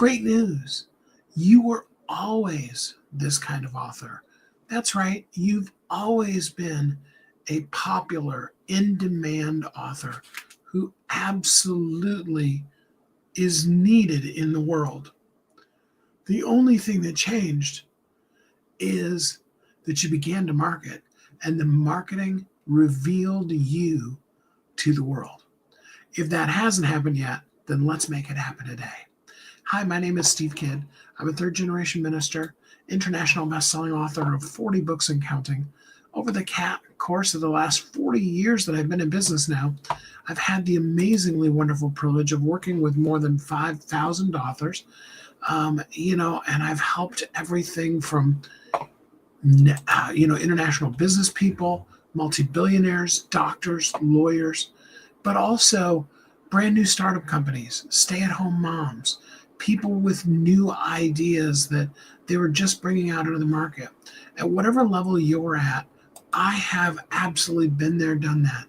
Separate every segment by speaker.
Speaker 1: Great news. You were always this kind of author. That's right. You've always been a popular, in-demand author who absolutely is needed in the world. The only thing that changed is that you began to market, and the marketing revealed you to the world. If that hasn't happened yet, then let's make it happen today. Hi, my name is Steve Kidd. I'm a third-generation minister, international best-selling author of 40 books and counting. Over the course of the last 40 years that I've been in business now, I've had the amazingly wonderful privilege of working with more than 5,000 authors, and I've helped everything from, international business people, multi-billionaires, doctors, lawyers, but also brand new startup companies, stay-at-home moms, people with new ideas that they were just bringing out into the market. At whatever level you're at, I have absolutely been there, done that,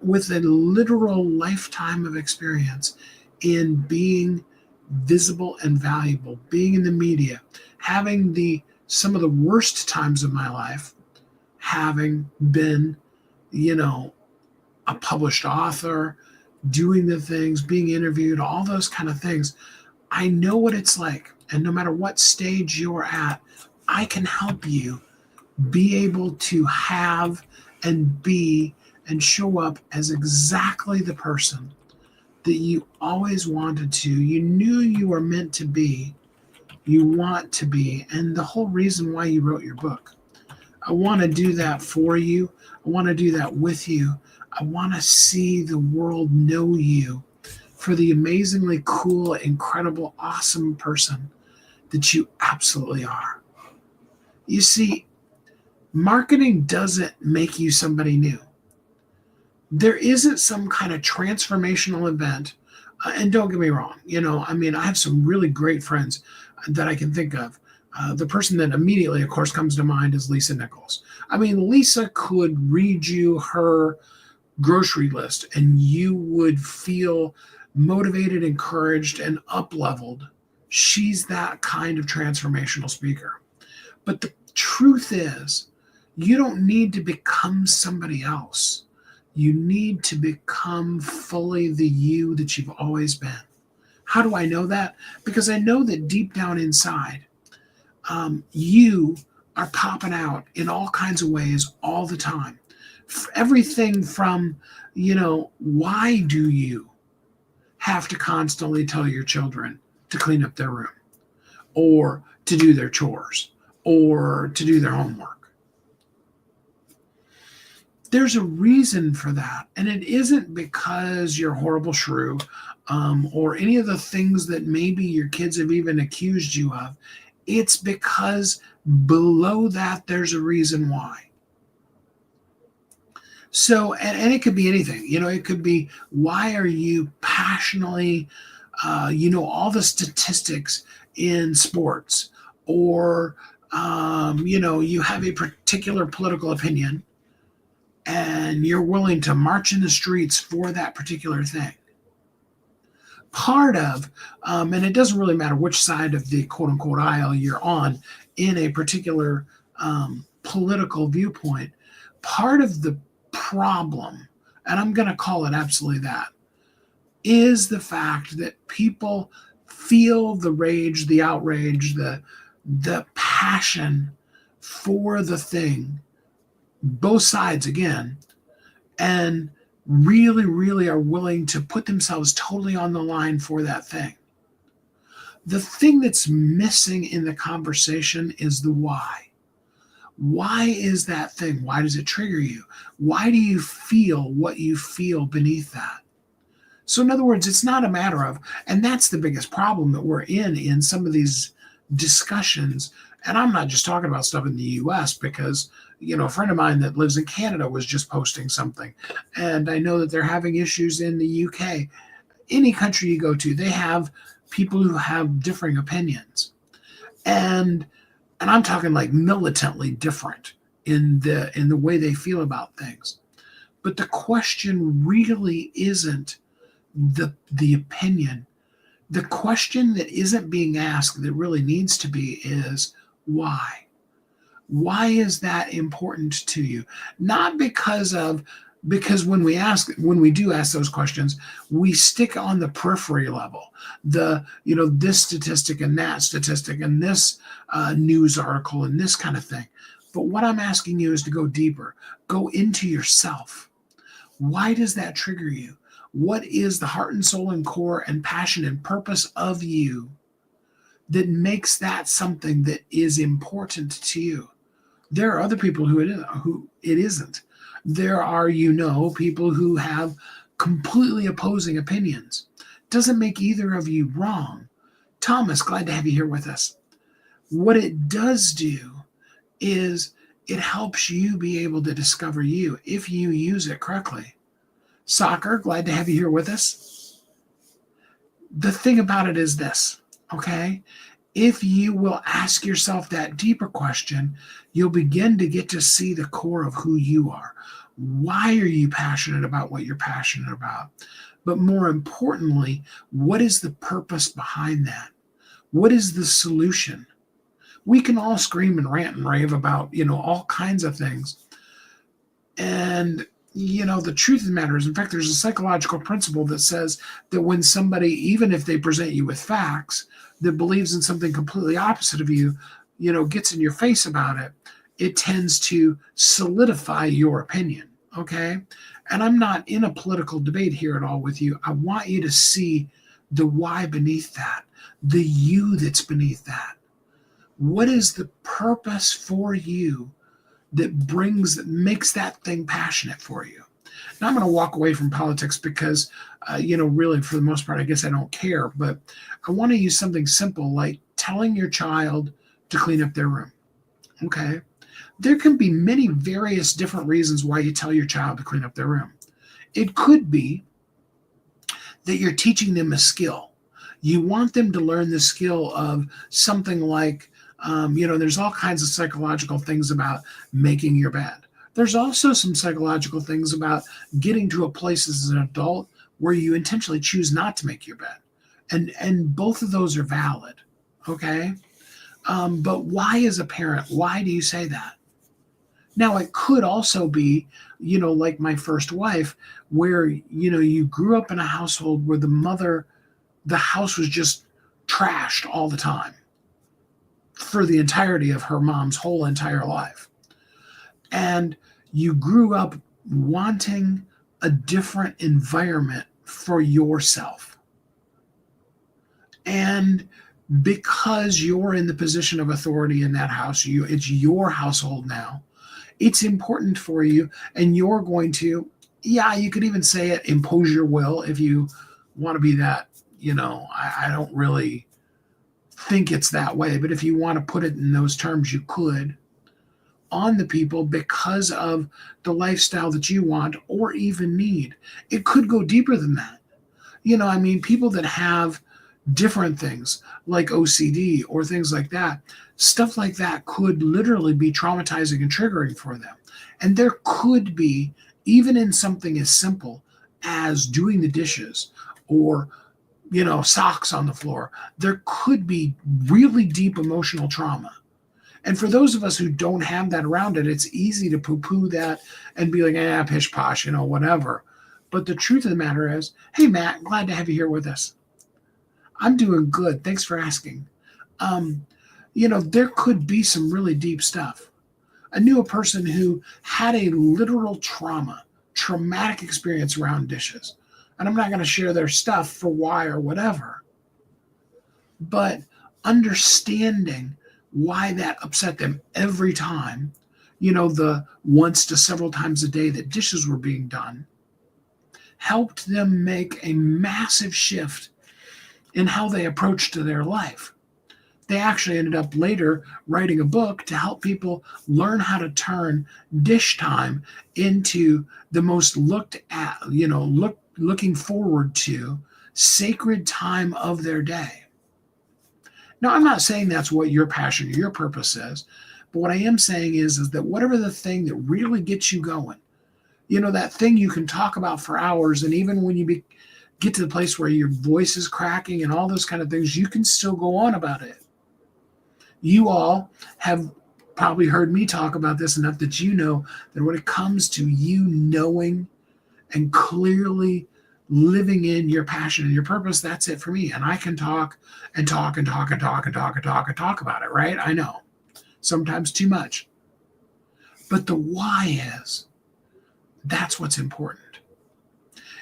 Speaker 1: with a literal lifetime of experience in being visible and valuable, being in the media, having some of the worst times of my life, having been, a published author, doing the things, being interviewed, all those kind of things. I know what it's like. And no matter what stage you're at, I can help you be able to have and be and show up as exactly the person that you always wanted to. You knew you were meant to be, you want to be, and the whole reason why you wrote your book. I want to do that for you. I want to do that with you. I want to see the world know you for the amazingly cool, incredible, awesome person that you absolutely are. You see, marketing doesn't make you somebody new. There isn't some kind of transformational event. And don't get me wrong, I have some really great friends that I can think of. The person that immediately, of course, comes to mind is Lisa Nichols. Lisa could read you her grocery list and you would feel motivated, encouraged, and up-leveled. She's that kind of transformational speaker. But the truth is, you don't need to become somebody else. You need to become fully the you that you've always been. How do I know that? Because I know that deep down inside, you are popping out in all kinds of ways all the time. Everything from, why do you have to constantly tell your children to clean up their room or to do their chores or to do their homework? There's a reason for that. And it isn't because you're a horrible shrew or any of the things that maybe your kids have even accused you of. It's because below that, there's a reason why. So, and it could be anything, it could be, why are you passionately, all the statistics in sports, or, you have a particular political opinion and you're willing to march in the streets for that particular thing. Part of, and it doesn't really matter which side of the quote unquote aisle you're on in a particular political viewpoint, part of the problem, and I'm going to call it absolutely that, is the fact that people feel the rage, the outrage, the passion for the thing, both sides again, and really, really are willing to put themselves totally on the line for that thing. The thing that's missing in the conversation is the why. Why is that thing? Why does it trigger you? Why do you feel what you feel beneath that? So in other words, it's not a matter of, and that's the biggest problem that we're in some of these discussions. And I'm not just talking about stuff in the US because, a friend of mine that lives in Canada was just posting something. And I know that they're having issues in the UK. Any country you go to, they have people who have differing opinions. And I'm talking like militantly different in the way they feel about things. But the question really isn't the opinion. The question that isn't being asked that really needs to be is why? Why is that important to you? Not because when we do ask those questions, we stick on the periphery level. This statistic and that statistic and this news article and this kind of thing. But what I'm asking you is to go deeper. Go into yourself. Why does that trigger you? What is the heart and soul and core and passion and purpose of you that makes that something that is important to you? There are other people who it isn't. There are, people who have completely opposing opinions. Doesn't make either of you wrong. Thomas, glad to have you here with us. What it does do is it helps you be able to discover you if you use it correctly. Soccer, glad to have you here with us. The thing about it is this, okay? If you will ask yourself that deeper question, you'll begin to get to see the core of who you are. Why are you passionate about what you're passionate about? But more importantly, what is the purpose behind that? What is the solution? We can all scream and rant and rave about, all kinds of things. And, the truth of the matter is, in fact, there's a psychological principle that says that when somebody, even if they present you with facts, that believes in something completely opposite of you, gets in your face about it, it tends to solidify your opinion, okay? And I'm not in a political debate here at all with you. I want you to see the why beneath that, the you that's beneath that. What is the purpose for you that makes that thing passionate for you? Now I'm going to walk away from politics because, really for the most part, I guess I don't care, but I want to use something simple like telling your child to clean up their room, okay? There can be many various different reasons why you tell your child to clean up their room. It could be that you're teaching them a skill. You want them to learn the skill of something like, there's all kinds of psychological things about making your bed. There's also some psychological things about getting to a place as an adult where you intentionally choose not to make your bed. And both of those are valid, okay? But why as a parent, why do you say that? Now, it could also be, like my first wife, where, you grew up in a household where the house was just trashed all the time for the entirety of her mom's whole entire life. And you grew up wanting a different environment for yourself. And because you're in the position of authority in that house, it's your household now, it's important for you, and you're going to, you could even say it, impose your will if you want to be that, I don't really think it's that way, but if you want to put it in those terms, you could, on the people because of the lifestyle that you want or even need. It could go deeper than that. People that have different things like OCD or things like that, stuff like that could literally be traumatizing and triggering for them. And there could be, even in something as simple as doing the dishes or socks on the floor, there could be really deep emotional trauma. And for those of us who don't have that around it, it's easy to poo-poo that and be like, pish posh, whatever. But the truth of the matter is, hey, Matt, glad to have you here with us. I'm doing good. Thanks for asking. There could be some really deep stuff. I knew a person who had a literal traumatic experience around dishes. And I'm not going to share their stuff for why or whatever. But understanding why that upset them every time, the once to several times a day that dishes were being done, helped them make a massive shift in how they approached to their life. They actually ended up later writing a book to help people learn how to turn dish time into the most looked at, looking forward to sacred time of their day. Now, I'm not saying that's what your passion or your purpose is, but what I am saying is that whatever the thing that really gets you going, that thing you can talk about for hours, and even when you get to the place where your voice is cracking and all those kind of things, you can still go on about it. You all have probably heard me talk about this enough that you know that when it comes to you knowing and clearly living in your passion and your purpose, that's it for me. And I can talk and talk and talk and talk and talk and talk and talk about it, right? I know. Sometimes too much. But the why is, that's what's important.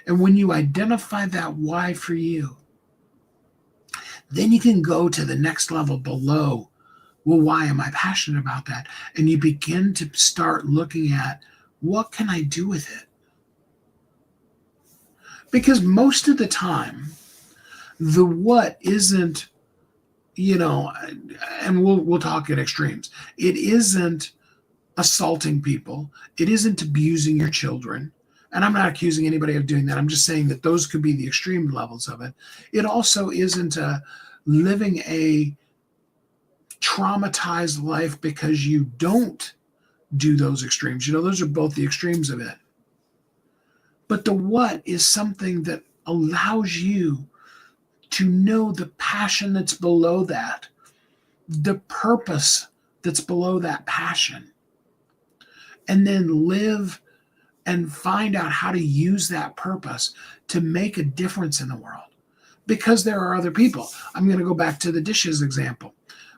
Speaker 1: And when you identify that why for you, then you can go to the next level below. Well, why am I passionate about that? And you begin to start looking at, what can I do with it? Because most of the time, the what isn't, and we'll talk at extremes. It isn't assaulting people. It isn't abusing your children. And I'm not accusing anybody of doing that. I'm just saying that those could be the extreme levels of it. It also isn't living a traumatized life because you don't do those extremes. Those are both the extremes of it. But the what is something that allows you to know the passion that's below that, the purpose that's below that passion, and then live and find out how to use that purpose to make a difference in the world. Because there are other people. I'm going to go back to the dishes example.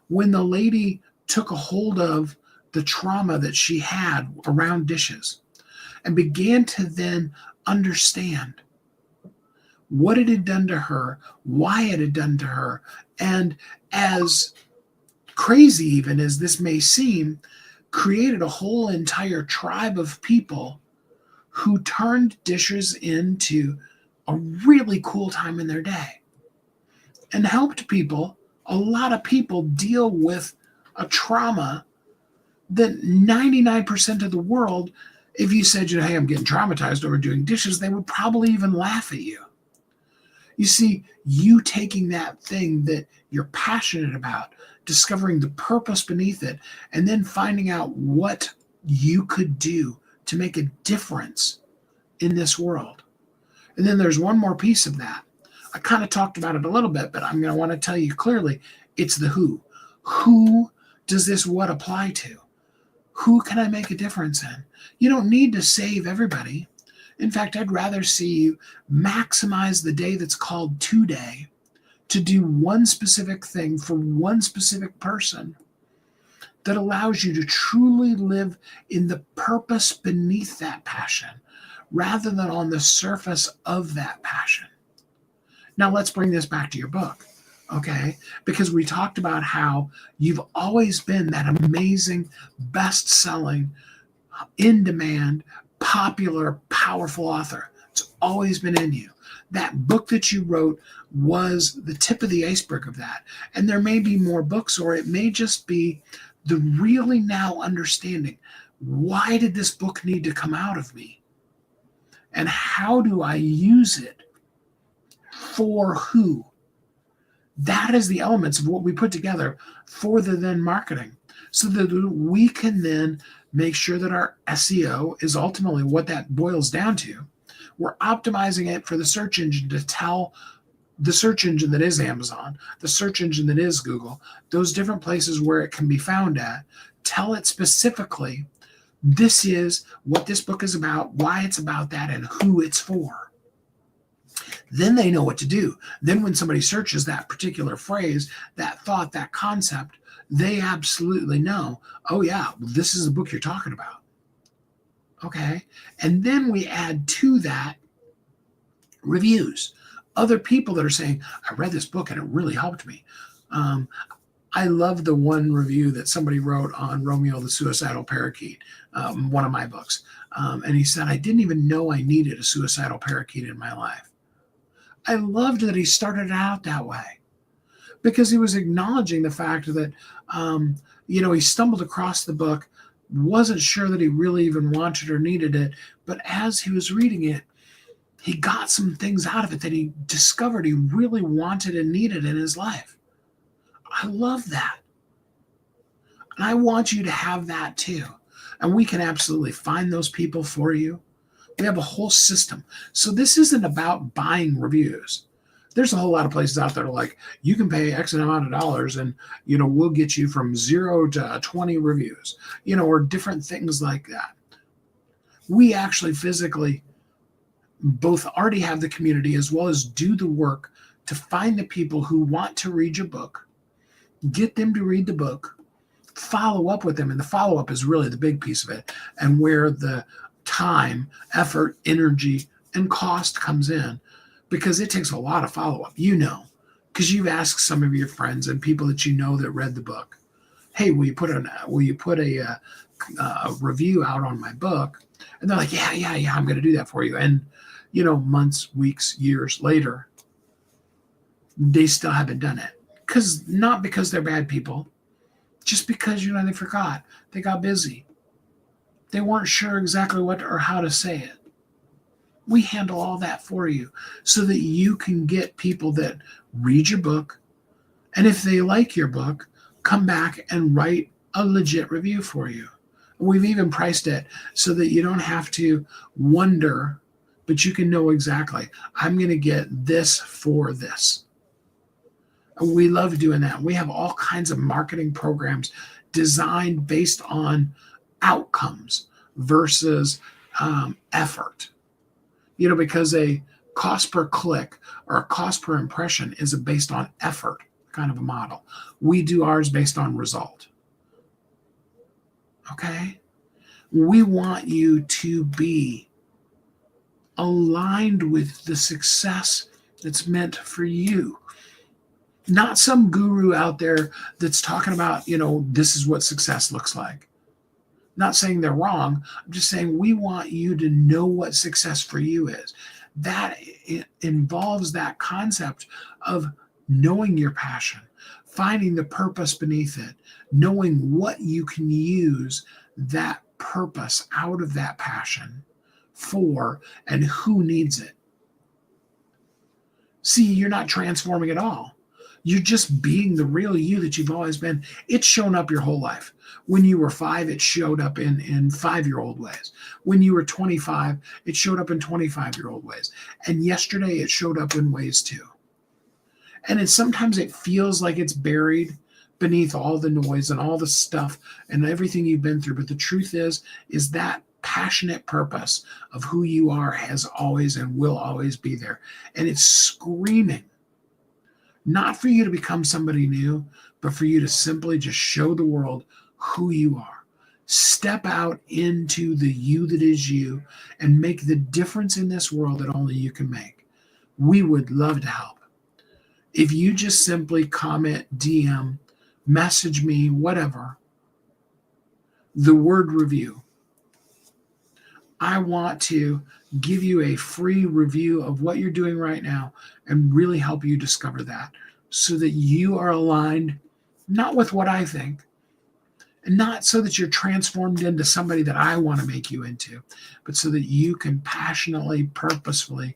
Speaker 1: When the lady took a hold of the trauma that she had around dishes and began to then understand what it had done to her, why it had done to her, and as crazy even as this may seem, created a whole entire tribe of people who turned dishes into a really cool time in their day and helped people, a lot of people, deal with a trauma that 99% of the world, if you said, hey, I'm getting traumatized over doing dishes, they would probably even laugh at you. You see, you taking that thing that you're passionate about, discovering the purpose beneath it, and then finding out what you could do to make a difference in this world. And then there's one more piece of that. I kind of talked about it a little bit, but I'm going to want to tell you clearly, it's the who. Who does this what apply to? Who can I make a difference in? You don't need to save everybody. In fact, I'd rather see you maximize the day that's called today to do one specific thing for one specific person that allows you to truly live in the purpose beneath that passion rather than on the surface of that passion. Now, let's bring this back to your book, okay? Because we talked about how you've always been that amazing, best-selling, in-demand, popular, powerful author. It's always been in you. That book that you wrote was the tip of the iceberg of that. And there may be more books, or it may just be the really now understanding, why did this book need to come out of me? And how do I use it for who? That is the elements of what we put together for the then marketing, so that we can then make sure that our SEO is ultimately what that boils down to. We're optimizing it for the search engine to tell the search engine that is Amazon, the search engine that is Google, those different places where it can be found at, tell it specifically, this is what this book is about, why it's about that, and who it's for. Then they know what to do. Then when somebody searches that particular phrase, that thought, that concept, they absolutely know, oh yeah, this is the book you're talking about. Okay? And then we add to that reviews. Other people that are saying, I read this book and it really helped me. I love the one review that somebody wrote on Romeo the Suicidal Parakeet, one of my books. And he said, I didn't even know I needed a suicidal parakeet in my life. I loved that he started out that way, because he was acknowledging the fact that, he stumbled across the book, wasn't sure that he really even wanted or needed it. But as he was reading it, he got some things out of it that he discovered he really wanted and needed in his life. I love that. And I want you to have that too. And we can absolutely find those people for you. We have a whole system. So this isn't about buying reviews. There's a whole lot of places out there like, you can pay X amount of dollars and, we'll get you from 0 to 20 reviews, or different things like that. We actually physically both already have the community as well as do the work to find the people who want to read your book, get them to read the book, follow up with them. And the follow-up is really the big piece of it, and where the time, effort, energy, and cost comes in, because it takes a lot of follow-up, because you've asked some of your friends and people that that read the book, hey, will you put a review out on my book? And they're like, yeah, I'm going to do that for you. And, months, weeks, years later, they still haven't done it. Not because they're bad people, just because, they forgot. They got busy. They weren't sure exactly what or how to say it. We handle all that for you so that you can get people that read your book. And if they like your book, come back and write a legit review for you. We've even priced it so that you don't have to wonder, but you can know exactly, I'm going to get this for this. And we love doing that. We have all kinds of marketing programs designed based on outcomes versus effort. Because a cost per click or a cost per impression is based on effort kind of a model. We do ours based on result. Okay? We want you to be aligned with the success that's meant for you. Not some guru out there that's talking about, this is what success looks like. Not saying they're wrong. I'm just saying we want you to know what success for you is. That it involves that concept of knowing your passion, finding the purpose beneath it, knowing what you can use that purpose out of that passion for and who needs it. See, you're not transforming at all. You're just being the real you that you've always been. It's shown up your whole life. When you were 5, it showed up in 5-year-old ways. When you were 25, it showed up in 25-year-old ways. And yesterday, it showed up in ways too. And sometimes it feels like it's buried beneath all the noise and all the stuff and everything you've been through. But the truth is that passionate purpose of who you are has always and will always be there. And it's screaming, not for you to become somebody new, but for you to simply just show the world who you are. Step out into the you that is you and make the difference in this world that only you can make. We would love to help. If you just simply comment, DM, message me, whatever, the word review. I want to give you a free review of what you're doing right now and really help you discover that so that you are aligned, not with what I think, and not so that you're transformed into somebody that I want to make you into, but so that you can passionately, purposefully,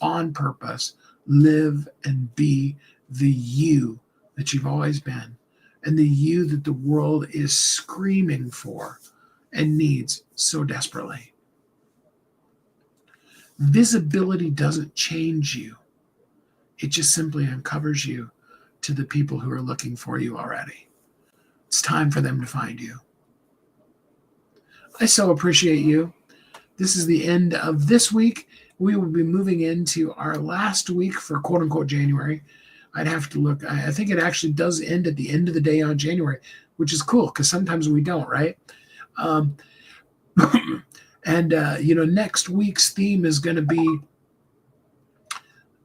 Speaker 1: on purpose, live and be the you that you've always been and the you that the world is screaming for and needs so desperately. Visibility doesn't change you. It just simply uncovers you to the people who are looking for you already. It's time for them to find you. I so appreciate you. This is the end of this week. We will be moving into our last week for quote unquote January. I'd have to look. I think it actually does end at the end of the day on January, which is cool because sometimes we don't, right? Next week's theme is going to be,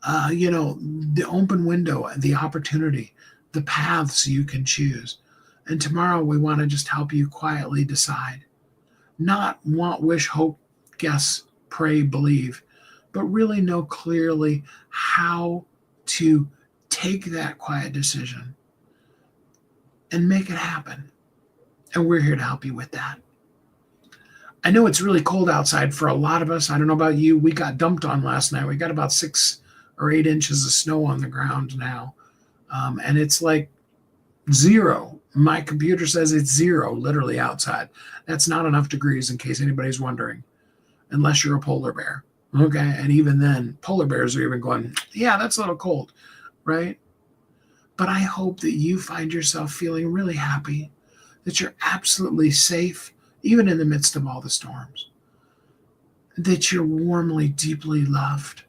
Speaker 1: the open window, the opportunity, the paths you can choose. And tomorrow we want to just help you quietly decide. Not want, wish, hope, guess, pray, believe, but really know clearly how to take that quiet decision and make it happen. And we're here to help you with that. I know it's really cold outside for a lot of us. I don't know about you. We got dumped on last night. We got about 6 or 8 inches of snow on the ground now. And it's like 0. My computer says it's 0 literally outside. That's not enough degrees in case anybody's wondering. unless you're a polar bear. Okay. And even then, polar bears are even going, yeah, that's a little cold, right? But I hope that you find yourself feeling really happy, that you're absolutely safe, even in the midst of all the storms, that you're warmly, deeply loved.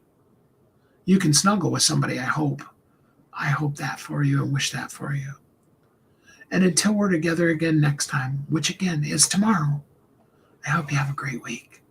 Speaker 1: You can snuggle with somebody, I hope. I hope that for you and wish that for you. And until we're together again next time, which again is tomorrow, I hope you have a great week.